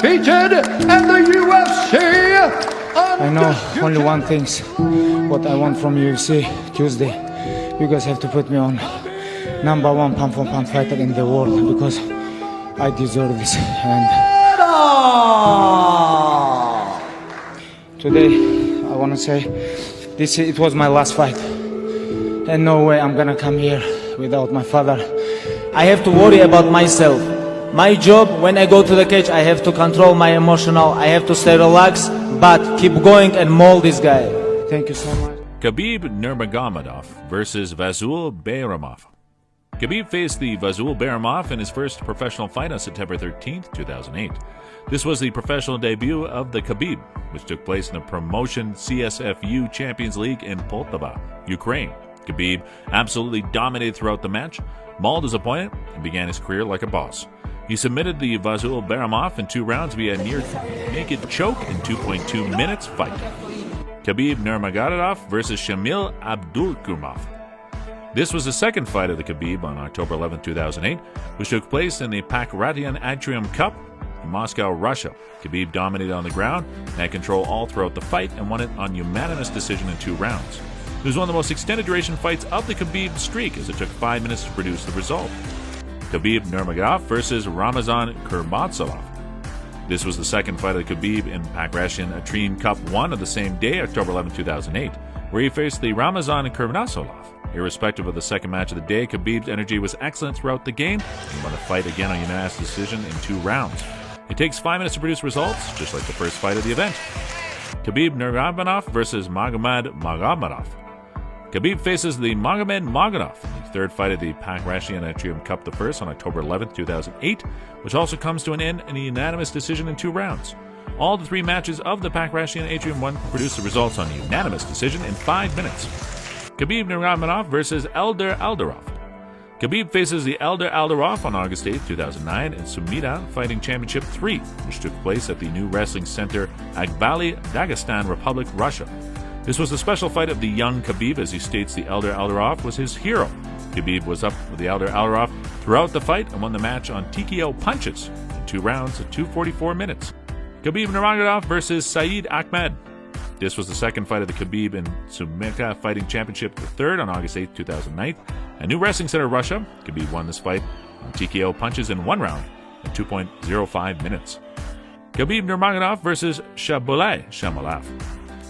undefeated in the UFC. I know only one thing, what I want from UFC Tuesday. You guys have to put me on #1 pound for pound fighter in the world because I deserve this. And today I want to say it was my last fight, and no way I'm gonna come here without my father. I have to worry about myself. My job, when I go to the cage, I have to control my emotional. I have to stay relaxed, but keep going and maul this guy. Thank you so much. Khabib Nurmagomedov versus Vasyl Bayramov. Khabib faced the Vasyl Bayramov in his first professional fight on September 13, 2008. This was the professional debut of the Khabib, which took place in the promotion CSFU Champions League in Poltava, Ukraine. Khabib absolutely dominated throughout the match, mauled his opponent, and began his career like a boss. He submitted the Vasyl Bayramov in 2 rounds via a near-naked choke in 2.2 minutes fight. Khabib Nurmagomedov versus Shamil Abdurakhimov. This was the second fight of the Khabib on October 11, 2008, which took place in the Pakhratian Atrium Cup in Moscow, Russia. Khabib dominated on the ground and had control all throughout the fight and won it on unanimous decision in 2 rounds. It was one of the most extended duration fights of the Khabib streak, as it took 5 minutes to produce the result. Khabib Nurmagomedov versus Ramazan Kurmatsalov. This was the second fight of the Khabib in Pakhratian Atrium Cup 1 of the same day, October 11, 2008, where he faced the Ramazan Kurmatsalov. Irrespective of the second match of the day, Khabib's energy was excellent throughout the game, and he won the fight again on unanimous decision in 2 rounds. It takes 5 minutes to produce results, just like the first fight of the event. Khabib Nurmagomedov versus Magomed Magomedov. Khabib faces the Magomed Magomedov in the third fight of the Pakhratian Atrium Cup, the first on October 11, 2008, which also comes to an end in a unanimous decision in 2 rounds. All the 3 matches of the Pakhratian Atrium 1 produced the results on a unanimous decision in 5 minutes. Khabib Nurmagomedov versus Eldar Aldarov. Khabib faces the Eldar Aldarov on August 8, 2009 in Sumida Fighting Championship 3, which took place at the new wrestling center Agbali, Dagestan Republic, Russia. This was a special fight of the young Khabib, as he states the Eldar Aldarov was his hero. Khabib was up with the Eldar Aldarov throughout the fight and won the match on TKO punches in 2 rounds at 2:44 minutes. Khabib Nurmagomedov versus Saeed Ahmed. This was the second fight of the Khabib in Sumida Fighting Championship, the third on August 8, 2009. A new wrestling center, Russia. Khabib won this fight on TKO punches in 1 round in 2.05 minutes. Khabib Nurmagomedov versus Shabulay Shamalaf.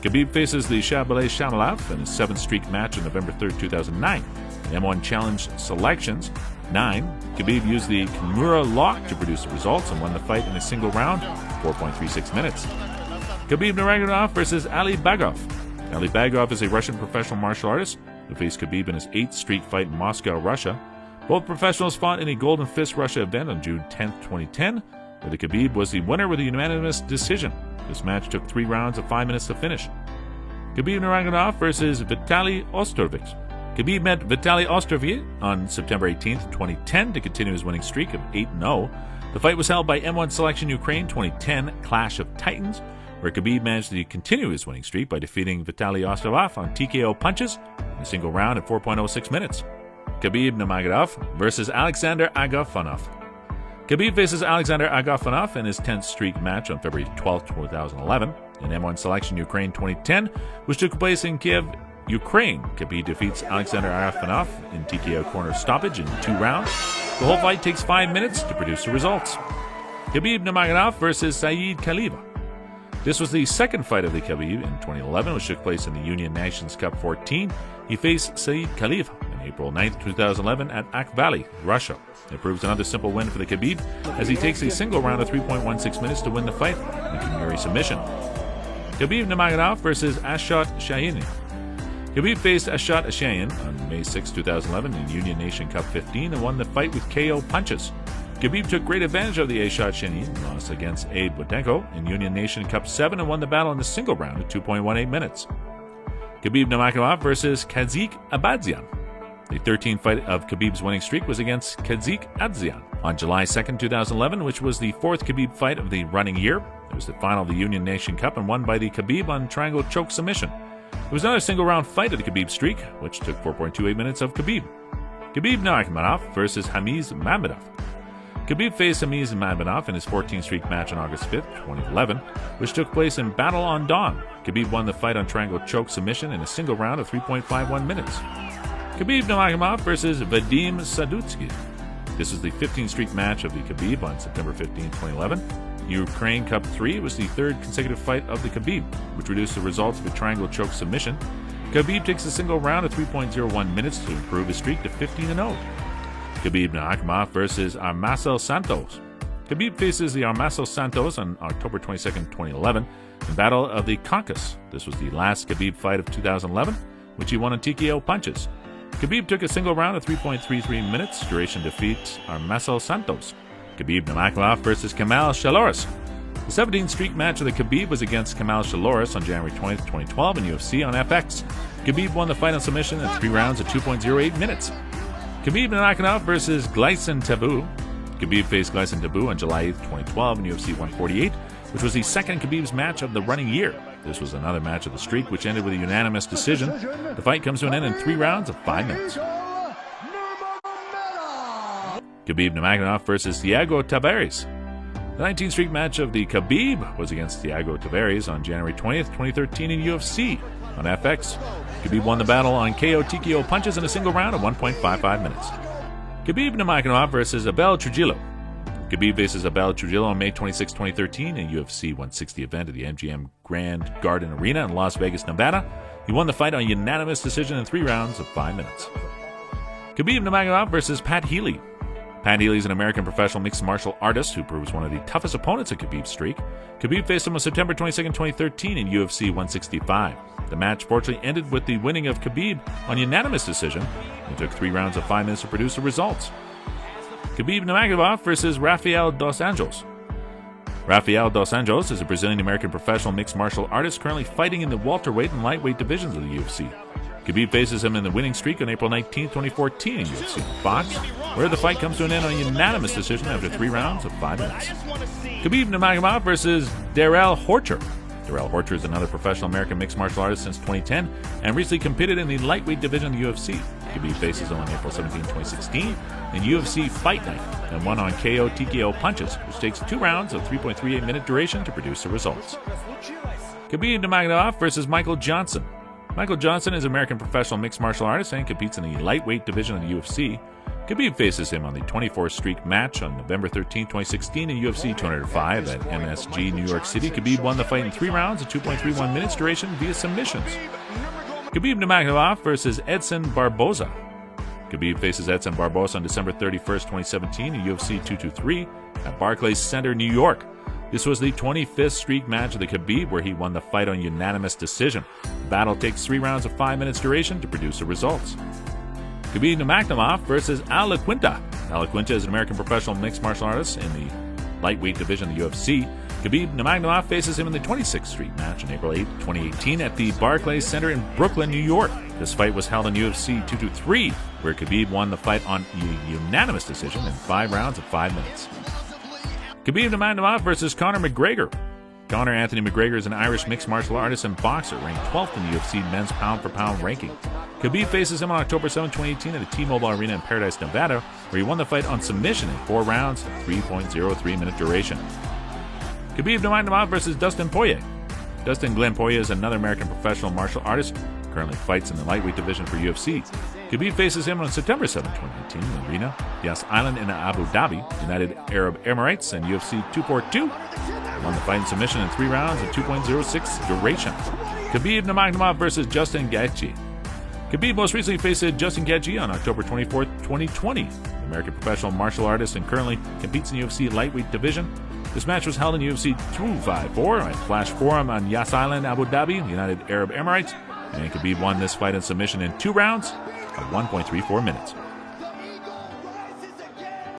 Khabib faces the Shabulay Shamalaf in his 7th streak match on November 3, 2009. In M1 Challenge Selections 9, Khabib used the Kimura lock to produce the results and won the fight in a single round, 4.36 minutes. Khabib Nurmagomedov versus Ali Bagov. Ali Bagov is a Russian professional martial artist who faced Khabib in his 8th streak fight in Moscow, Russia. Both professionals fought in a Golden Fist Russia event on June 10, 2010, where the Khabib was the winner with a unanimous decision. This match took 3 rounds of 5 minutes to finish. Khabib Nurmagomedov versus Vitaly Ostrovich. Khabib met Vitaly Ostrovich on September 18, 2010 to continue his winning streak of 8-0. The fight was held by M1 Selection Ukraine 2010 Clash of Titans, where Khabib managed to continue his winning streak by defeating Vitaly Ostrovich on TKO punches in a single round at 4.06 minutes. Khabib Nurmagomedov versus Alexander Agafonov. Khabib faces Alexander Agafonov in his 10th streak match on February 12, 2011 in M1 Selection Ukraine 2010, which took place in Kiev, Ukraine. Khabib defeats Alexander Agafonov in TKO corner stoppage in 2 rounds. The whole fight takes 5 minutes to produce the results. Khabib Nurmagomedov versus Saeed Khalifa. This was the second fight of the Khabib in 2011, which took place in the Union Nations Cup 14. He faced Saeed Khalifa on April 9, 2011 at Akhvali, Russia. It proves another simple win for the Khabib, as he takes a single round of 3.16 minutes to win the fight in a Kimura submission. Khabib Nurmagomedov versus Ashot Shahini. Khabib faced Ashot Shahini on May 6, 2011 in Union Nation Cup 15 and won the fight with KO punches. Khabib took great advantage of the Ashot Shahini loss against Abe Botenko in Union Nation Cup 7 and won the battle in the single round at 2.18 minutes. Khabib Nurmagomedov versus Kazik Abadzian. The 13th fight of Khabib's winning streak was against Kazik Adzian on July 2, 2011, which was the 4th Khabib fight of the running year. It was the final of the Union Nation Cup and won by the Khabib on triangle choke submission. It was another single-round fight of the Khabib streak, which took 4.28 minutes of Khabib. Khabib Nurmagomedov versus Hamiz Mamedov. Khabib faced Amiz Madmanov in his 14th streak match on August 5th, 2011, which took place in Battle on Dawn. Khabib won the fight on triangle choke submission in a single round of 3.51 minutes. Khabib Nurmagomedov versus Vadim Sadutsky. This was the 15th streak match of the Khabib on September 15, 2011. Ukraine Cup 3 was the third consecutive fight of the Khabib, which reduced the results of a triangle choke submission. Khabib takes a single round of 3.01 minutes to improve his streak to 15-0. Khabib Nurmagomedov versus Armacel Santos. Khabib faces the Armacel Santos on October 22, 2011, in Battle of the Caucasus. This was the last Khabib fight of 2011, which he won on TKO punches. Khabib took a single round of 3.33 minutes. Duration defeat Armacel Santos. Khabib Nurmagomedov versus Kamal Shaloris. The 17th streak match of the Khabib was against Kamal Shaloris on January 20, 2012 in UFC on FX. Khabib won the fight on submission in 3 rounds of 2.08 minutes. Khabib Nurmagomedov versus Gleison Tibau. Khabib faced Gleison Tibau on July 8, 2012 in UFC 148, which was the second Khabib's match of the running year. This was another match of the streak, which ended with a unanimous decision. The fight comes to an end in 3 rounds of 5 minutes. Khabib Nurmagomedov versus Thiago Tavares. The 19th streak match of the Khabib was against Thiago Tavares on January 20th, 2013 in UFC on FX. Khabib won the battle on KO TKO punches in a single round of 1.55 minutes. Khabib Nurmagomedov versus Abel Trujillo. Khabib faces Abel Trujillo on May 26, 2013 in UFC 160 event at the MGM Grand Garden Arena in Las Vegas, Nevada. He won the fight on unanimous decision in 3 rounds of 5 minutes. Khabib Nurmagomedov versus Pat Healy. Pat Healy is an American professional mixed martial artist who proves one of the toughest opponents of Khabib's streak. Khabib faced him on September 22, 2013 in UFC 165. The match fortunately ended with the winning of Khabib on unanimous decision. It took 3 rounds of 5 minutes to produce the results. Khabib Nurmagomedov versus Rafael dos Anjos. Rafael dos Anjos is a Brazilian-American professional mixed martial artist currently fighting in the welterweight and lightweight divisions of the UFC. Khabib faces him in the winning streak on April 19, 2014 in UFC Fox, where the fight comes to an end on a unanimous decision after 3 rounds of 5 minutes. Khabib Nurmagomedov versus Darrell Horcher. Darrell Horcher is another professional American mixed martial artist since 2010 and recently competed in the lightweight division of the UFC. Khabib faces him on April 17, 2016 in UFC Fight Night and won on KO TKO punches, which takes 2 rounds of 3.38 minute duration to produce the results. Khabib Nurmagomedov versus Michael Johnson. Michael Johnson is an American professional mixed martial artist and competes in the lightweight division of the UFC. Khabib faces him on the 24th streak match on November 13, 2016 in UFC 205 at MSG New York City. Khabib won the fight in 3 rounds of 2.31 minutes duration via submissions. Khabib Nurmagomedov versus Edson Barboza. Khabib faces Edson Barboza on December 31st, 2017 in UFC 223 at Barclays Center, New York. This was the 25th streak match of the Khabib, where he won the fight on unanimous decision. The battle takes 3 rounds of 5 minutes duration to produce the results. Khabib Nurmagomedov versus Al La Quinta. Al La Quinta is an American professional mixed martial artist in the lightweight division of the UFC. Khabib Nurmagomedov faces him in the 26th streak match on April 8, 2018 at the Barclays Center in Brooklyn, New York. This fight was held in UFC 223, where Khabib won the fight on a unanimous decision in 5 rounds of 5 minutes. Khabib Nurmagomedov versus Conor McGregor. Conor Anthony McGregor is an Irish mixed martial artist and boxer, ranked 12th in the UFC men's pound-for-pound ranking. Khabib faces him on October 7, 2018 at the T-Mobile Arena in Paradise, Nevada, where he won the fight on submission in 4 rounds, 3.03 minute duration. Khabib Nurmagomedov versus Dustin Poirier. Dustin Glenn Poirier is another American professional martial artist, currently fights in the lightweight division for UFC. Khabib faces him on September 7, 2019 in the arena, Yas Island in Abu Dhabi, United Arab Emirates, and UFC 242. He won the fight in submission in 3 rounds of 2.06 duration. Khabib Nurmagomedov versus Justin Gaethje. Khabib most recently faced Justin Gaethje on October 24, 2020. The American professional martial artist and currently competes in the UFC lightweight division. This match was held in UFC 254 at Flash Forum on Yas Island, Abu Dhabi, United Arab Emirates, and Khabib won this fight in submission in 2 rounds of 1.34 minutes.